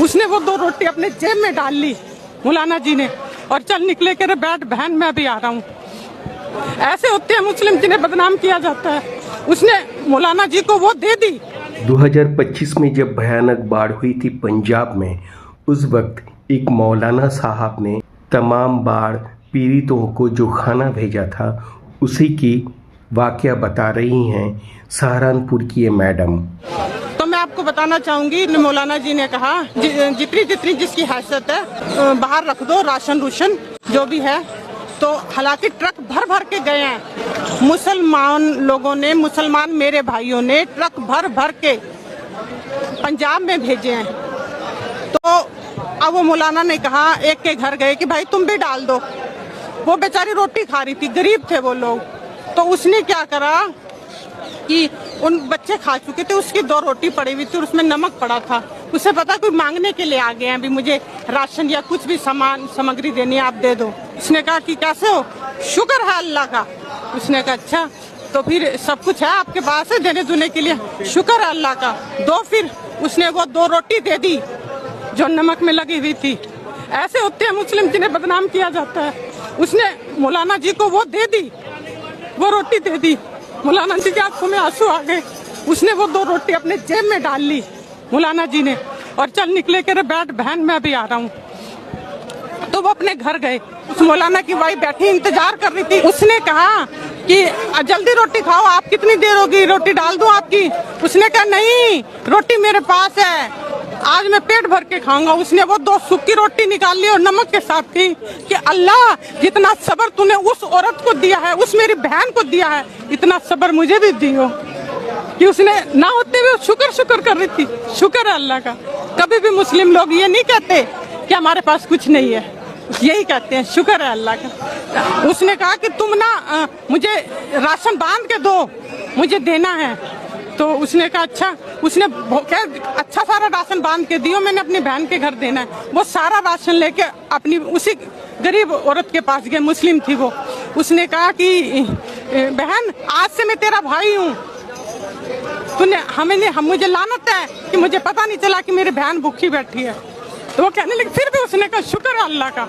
उसने वो 2 रोटी अपने जेब में डाल ली मौलाना जी ने, और चल निकले कह रहे बैठ बहन मैं भी आ रहा हूँ। ऐसे होते हैं मुस्लिम जिन्हें बदनाम किया जाता है। उसने मौलाना जी को वो दे दी। 2025 में जब भयानक बाढ़ हुई थी पंजाब में, उस वक्त एक मौलाना साहब ने तमाम बाढ़ पीड़ितों को जो खाना भेजा था, उसी की वाकया बता रही हैं सहारनपुर की ये मैडम। तो मैं आपको बताना चाहूंगी, मौलाना जी ने कहा जितनी जिसकी हैसियत है बाहर रख दो, राशन रूशन जो भी है। तो हालांकि ट्रक भर भर के गए हैं मुसलमान लोगों ने, मुसलमान मेरे भाइयों ने ट्रक भर भर के पंजाब में भेजे हैं। तो अब वो मौलाना ने कहा, एक के घर गए कि भाई तुम भी डाल दो। वो बेचारी रोटी खा रही थी, गरीब थे वो लोग। तो उसने क्या करा कि उन बच्चे खा चुके थे, उसकी 2 रोटी पड़ी हुई थी और उसमें नमक पड़ा था। उसे पता कोई मांगने के लिए आ गए हैं, अभी मुझे राशन या कुछ भी सामग्री देनी है, आप दे दो। उसने कहा कि कैसे हो, शुक्र है अल्लाह का। उसने कहा अच्छा, तो फिर सब कुछ है आपके पास है देने दुने के लिए, शुक्र है अल्लाह का, दो। फिर उसने वो 2 रोटी दे दी जो नमक में लगी हुई थी। ऐसे होते हैं मुस्लिम जिन्हें बदनाम किया जाता है। उसने मौलाना जी को वो दे दी, वो रोटी दे दी। मौलाना जी की आंखों में आंसू आ गए। उसने वो 2 रोटी अपने जेब में डाल ली मौलाना जी ने, और चल निकले कह रहे बैठ बहन मैं भी आ रहा हूँ। तो वो अपने घर गए। उस मौलाना की वाइफ बैठी इंतजार कर रही थी। उसने कहा कि जल्दी रोटी खाओ, आप कितनी देर होगी, रोटी डाल दूं आपकी। उसने कहा नहीं, रोटी मेरे पास है, आज मैं पेट भर के खाऊंगा। उसने वो 2 सूखी रोटी निकाल ली और नमक के साथ थी कि अल्लाह जितना सब्र तूने उस औरत को दिया है, उस मेरी बहन को दिया है, इतना सब्र मुझे भी दियो। कि उसने ना होते हुए शुक्र कर रही थी। शुक्र है अल्लाह का। कभी भी मुस्लिम लोग ये नहीं कहते कि हमारे पास कुछ नहीं है, यही कहते हैं शुक्र है अल्लाह का। उसने कहा कि तुम ना मुझे राशन बांध के दो, मुझे देना है। तो उसने कहा अच्छा। उसने अच्छा सारा राशन बांध के दियो, मैंने अपनी बहन के घर देना है। वो सारा राशन लेके अपनी उसी गरीब औरत के पास गए, मुस्लिम थी वो। उसने कहा कि बहन आज से मैं तेरा भाई हूँ, मुझे लानत है कि मुझे पता नहीं चला कि मेरी बहन भूखी बैठी है। तो वो कहने लगी, फिर भी उसने कहा शुक्र है अल्लाह का।